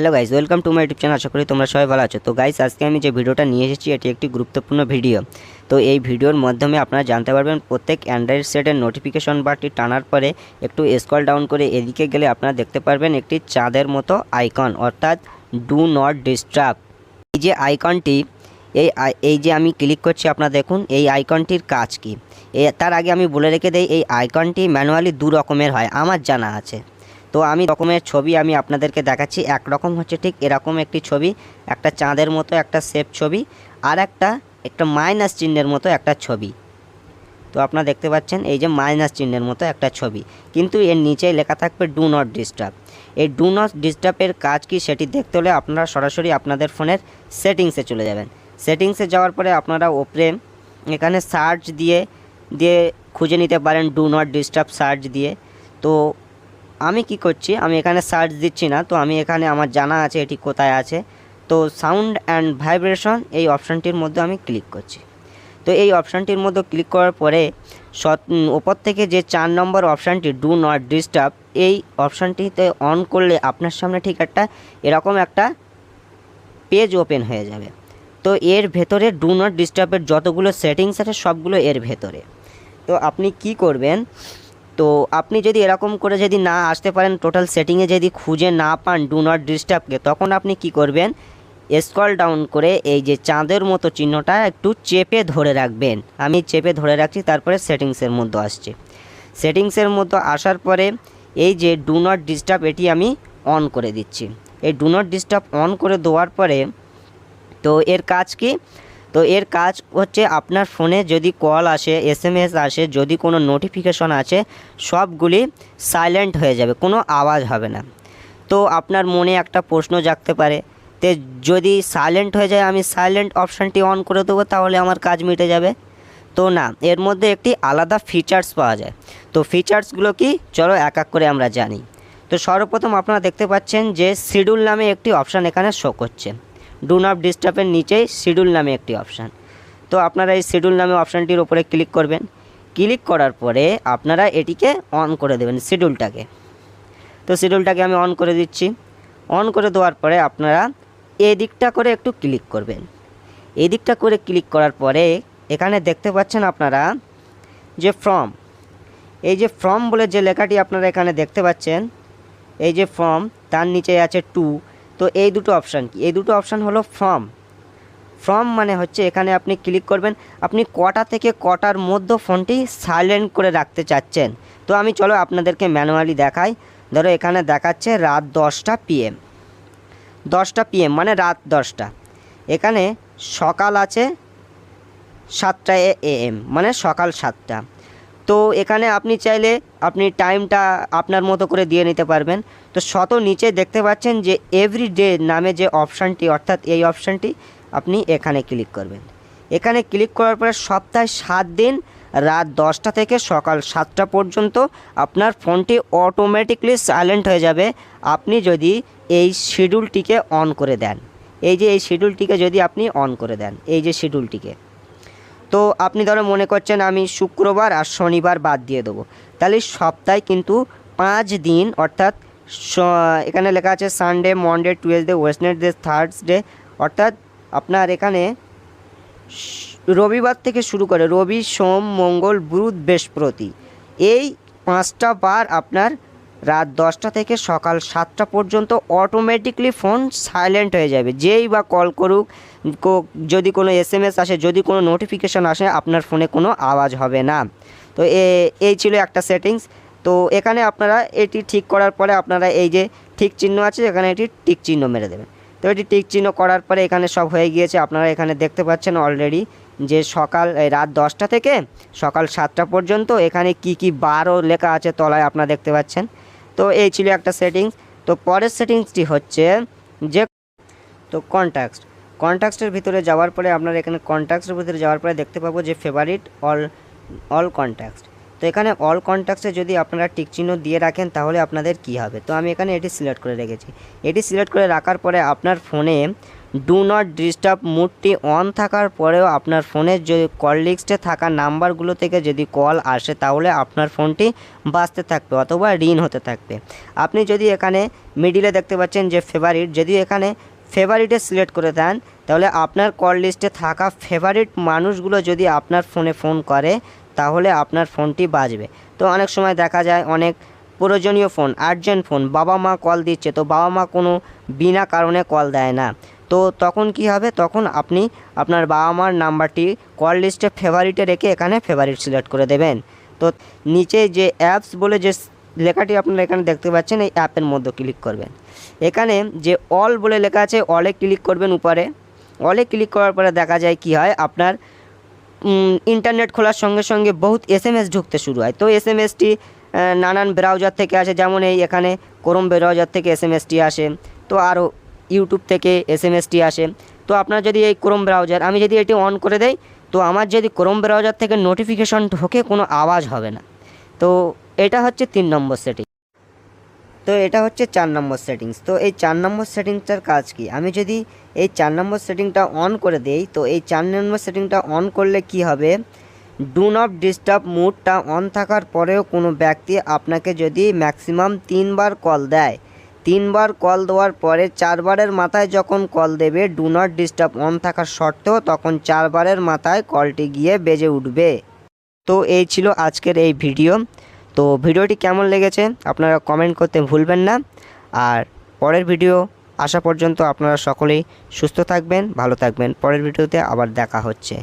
Hello guys, welcome to my YouTube channel. আশা করি তোমরা সবাই ভালো আছো। তো গাইজ, আজকে আমি যে ভিডিওটা নিয়ে এসেছি এটি একটি গুরুত্বপূর্ণ ভিডিও। তো এই ভিডিওর মাধ্যমে আপনারা জানতে পারবেন প্রত্যেক অ্যান্ড্রয়েড সেটের নোটিফিকেশন বারটি টানার পরে একটু স্ক্রল ডাউন করে এদিকে গেলে আপনারা দেখতে পারবেন একটি চাঁদের মতো আইকন, অর্থাৎ ডু নট ডিস্টার্ব। এই যে আইকনটি, এই যে আমি ক্লিক করছি, আপনারা দেখুন এই আইকনটির কাজ কি। তার আগে আমি বলে রেখে দেই, এই আইকনটি ম্যানুয়ালি দু রকমের হয় আমার জানা আছে। তো আমি রকমের ছবি আমি আপনাদেরকে দেখাচ্ছি। এক রকম হচ্ছে ঠিক এরকম একটি ছবি, একটা চাঁদের মতো একটা শেপ ছবি, আর একটা মাইনাস চিহ্নের মতো একটা ছবি। তো আপনারা দেখতে পাচ্ছেন এই যে মাইনাস চিহ্নের মতো একটা ছবি, কিন্তু এর নিচে লেখা থাকবে ডু নট ডিস্টার্ব। এই ডু নট ডিস্টার্বের কাজ কি সেটি দেখতে হলে আপনারা সরাসরি আপনাদের ফোনের সেটিংসে চলে যাবেন। সেটিংসে যাওয়ার পরে আপনারা ওপরে এখানে সার্চ দিয়ে খুঁজে নিতে পারেন, ডু নট ডিস্টার্ব সার্চ দিয়ে। তো আমি কি করছি, আমি এখানে সার্চ দিচ্ছি না, তো আমি এখানে আমার জানা আছে এটি কোথায় আছে। তো সাউন্ড অ্যান্ড ভাইব্রেশন এই অপশানটির মধ্যে আমি ক্লিক করছি। তো এই অপশানটির মধ্যে ক্লিক করার পরে ওপর থেকে যে 4 নম্বর অপশানটি ডু নট ডিস্টার্ব, এই অপশানটিতে অন করলে আপনার সামনে ঠিক এরকম একটা পেজ ওপেন হয়ে যাবে। তো এর ভেতরে ডু নট ডিস্টার্বের যতগুলো সেটিংস আছে সবগুলো এর ভেতরে। তো আপনি কি করবেন, তো আপনি যদি এরকম করে যদি না আসতে পারেন, টোটাল সেটিংয়ে যদি খুঁজে না পান ডু নট ডিস্টার্বকে, তখন আপনি কি করবেন, স্ক্রল ডাউন করে এই যে চাঁদের মতো চিহ্নটা একটু চেপে ধরে রাখবেন। আমি চেপে ধরে রাখছি, তারপরে সেটিংসের মধ্যে আসছে। সেটিংসের মধ্যে আসার পরে এই যে ডু নট ডিস্টার্ব এটি আমি অন করে দিচ্ছি। এই ডু নট ডিস্টার্ব অন করে দেওয়ার পরে তো এর কাজ কি, তো এর কাজ হচ্ছে আপনার ফোনে যদি কল আসে, এসএমএস আসে, যদি কোনো নোটিফিকেশন আসে, সবগুলি সাইলেন্ট হয়ে যাবে, কোনো আওয়াজ হবে না। তো আপনার মনে একটা প্রশ্ন জাগতে পারে, তো যদি সাইলেন্ট হয়ে যায়, আমি সাইলেন্ট অপশানটি অন করে দেবো, তাহলে আমার কাজ মিটে যাবে। তো না, এর মধ্যে একটি আলাদা ফিচার্স পাওয়া যায়। তো ফিচার্সগুলো কি, চলো এক এক করে আমরা জানি। তো সর্বপ্রথম আপনারা দেখতে পাচ্ছেন যে শিডিউল নামে একটি অপশান এখানে শো করছে। ডু নট ডিস্টার্বের নিচেই শিডিউল নামে একটি অপশান। তো আপনারা এই শিডিউল নামে অপশানটির উপরে ক্লিক করবেন। ক্লিক করার পরে আপনারা এটিকে অন করে দেবেন, শিডিউলটাকে। তো শিডিউলটাকে আমি অন করে দিচ্ছি। অন করে দেওয়ার পরে আপনারা এই দিকটা করে একটু ক্লিক করবেন। এই দিকটা করে ক্লিক করার পরে এখানে দেখতে পাচ্ছেন আপনারা যে ফ্রম, এই যে ফ্রম বলে যে লেখাটি আপনারা এখানে দেখতে পাচ্ছেন, এই যে ফ্রম, তার নিচে আছে টু। তো এই দুটো অপশান কি, এই দুটো অপশান হলো ফ্রম মানে হচ্ছে এখানে আপনি ক্লিক করবেন আপনি কটা থেকে কটার মধ্যে ফোনটি সাইলেন্ট করে রাখতে চাচ্ছেন। তো আমি চলো আপনাদেরকে ম্যানুয়ালি দেখাই। ধরো এখানে দেখাচ্ছে রাত 10টা PM, 10টা PM মানে রাত 10টা। এখানে সকাল আছে 7টা AM মানে সকাল 7টা। তো এখানে আপনি চাইলে আপনি টাইমটা আপনার মতো করে দিয়ে নিতে পারবেন। তো নিচে দেখতে পাচ্ছেন যে এভরিডে নামে যে অপশানটি, অর্থাৎ এই অপশানটি আপনি এখানে ক্লিক করবেন। এখানে ক্লিক করার পরে সপ্তাহে 7 দিন রাত 10টা থেকে সকাল 7টা পর্যন্ত আপনার ফোনটি অটোমেটিকলি সাইলেন্ট হয়ে যাবে, আপনি যদি এই শিডিউলটিকে অন করে দেন। এই যে এই শিডিউলটিকে যদি আপনি অন করে দেন, এই যে শিডিউলটিকে, তো আপনি ধরো মনে করছেন আমি শুক্রবার আর শনিবার বাদ দিয়ে দেবো, তাহলে সপ্তাহে কিন্তু 5 দিন, অর্থাৎ এখানে লেখা আছে Sunday, Monday, Tuesday, Wednesday, Thursday, অর্থাৎ আপনার এখানে রবিবার থেকে শুরু করে রবি, সোম, মঙ্গল, বুধ, বৃহস্পতি, এই 5টা বার আপনার রাত 10টা থেকে সকাল 7টা পর্যন্ত অটোমেটিকলি ফোন সাইলেন্ট হয়ে যাবে। যেই বা কল করুক, যদি কোনো এসএমএস আসে, যদি কোনো নোটিফিকেশান আসে, আপনার ফোনে কোনো আওয়াজ হবে না। তো এই ছিল একটা সেটিংস। তো এখানে আপনারা এটি ঠিক করার পরে আপনারা এই যে ঠিক চিহ্ন আছে, এখানে এটি টিক চিহ্ন মেরে দেবেন। তো এটি টিক চিহ্ন করার পরে এখানে সব হয়ে গিয়েছে। আপনারা এখানে দেখতে পাচ্ছেন অলরেডি যে রাত 10টা থেকে সকাল 7টা পর্যন্ত এখানে কি বারও লেখা আছে তলায়, আপনারা দেখতে পাচ্ছেন। তো এই ছিল একটা সেটিংস। তো পরের সেটিংসটি হচ্ছে যে তো কন্ট্যাক্টের ভিতরে যাওয়ার পরে আপনারা এখানে কন্ট্যাক্টের ভিতরে যাওয়ার পরে দেখতে পাবো যে ফেভারিট অল কন্ট্যাক্ট। তো এখানে অল কন্ট্যাক্টসে যদি আপনারা টিক চিহ্ন দিয়ে রাখেন তাহলে আপনাদের কি হবে, তো আমি এখানে এটি সিলেক্ট করে রেখেছি। এটি সিলেক্ট করে রাখার পরে আপনার ফোনে ডু নট ডিস্টার্ব মুডটি অন থাকার পরেও আপনার ফোনের যদি কল লিস্টে থাকা নাম্বারগুলো থেকে যদি কল আসে তাহলে আপনার ফোনটি বাজতে থাকবে অথবা রিং হতে থাকবে। আপনি যদি এখানে মিডিলে দেখতে পাচ্ছেন যে ফেভারিট, যদি এখানে ফেভারিটে সিলেক্ট করে দেন তাহলে আপনার কল লিস্টে থাকা ফেভারিট মানুষগুলো যদি আপনার ফোনে ফোন করে তাহলে আপনার ফোনটি বাজবে। তো অনেক সময় দেখা যায় অনেক প্রয়োজনীয় ফোন, আর্জেন্ট ফোন, বাবা মা কল দিচ্ছে, তো বাবা মা কোনো বিনা কারণে কল দেয় না, তো তখন কি হবে, তখন আপনি আপনার বাবা মার নাম্বারটি কল লিস্টে ফেভারিটে রেখে এখানে ফেভারিট সিলেক্ট করে দেবেন। তো নিচে যে অ্যাপস বলে যে লেখাটি আপনারা এখানে দেখতে পাচ্ছেন এই অ্যাপের মধ্যে ক্লিক করবেন। এখানে যে অল বলে লেখা আছে অলে ক্লিক করবেন। উপরে অলে ক্লিক করার পরে দেখা যায় কি হয়, আপনার ইন্টারনেট খোলার সঙ্গে সঙ্গে বহুত SMS ঢুকতে শুরু হয়। তো SMSটি নানান ব্রাউজার থেকে আসে, যেমন এই এখানে ক্রোম ব্রাউজার থেকে SMSটি আসে, তো আরও ইউটিউব থেকে SMSটি আসে। তো আপনার যদি এই ক্রোম ব্রাউজার, আমি যদি এটি অন করে দেই তো আমার যদি ক্রোম ব্রাউজার থেকে নোটিফিকেশন ঢোকে কোনো আওয়াজ হবে না। তো এটা হচ্ছে 3 নম্বর সেটিং। তো এটা হচ্ছে 4 নম্বর সেটিংস। তো এই 4 নম্বর সেটিংসটার কাজ কি, আমি যদি এই 4 নম্বর সেটিংটা অন করে দেই তো এই 4 নম্বর সেটিংটা অন করলে কি হবে, ডু নট ডিস্টার্ব মুডটা অন থাকার পরেও কোনো ব্যক্তি আপনাকে যদি ম্যাক্সিমাম 3 বার কল দেয়, 3 বার কল দেওয়ার পরে 4 বারের মাথায় যখন কল দেবে ডু নট ডিস্টার্ব অন থাকার সত্ত্বেও তখন 4 বারের মাথায় কলটি গিয়ে বেজে উঠবে। তো এই ছিল আজকের এই ভিডিও। তো ভিডিওটি কেমন লেগেছে আপনারা কমেন্ট করতে ভুলবেন না। আর পরের ভিডিও আসা পর্যন্ত আপনারা সকলেই সুস্থ থাকবেন, ভালো থাকবেন। পরের ভিডিওতে আবার দেখা হচ্ছে।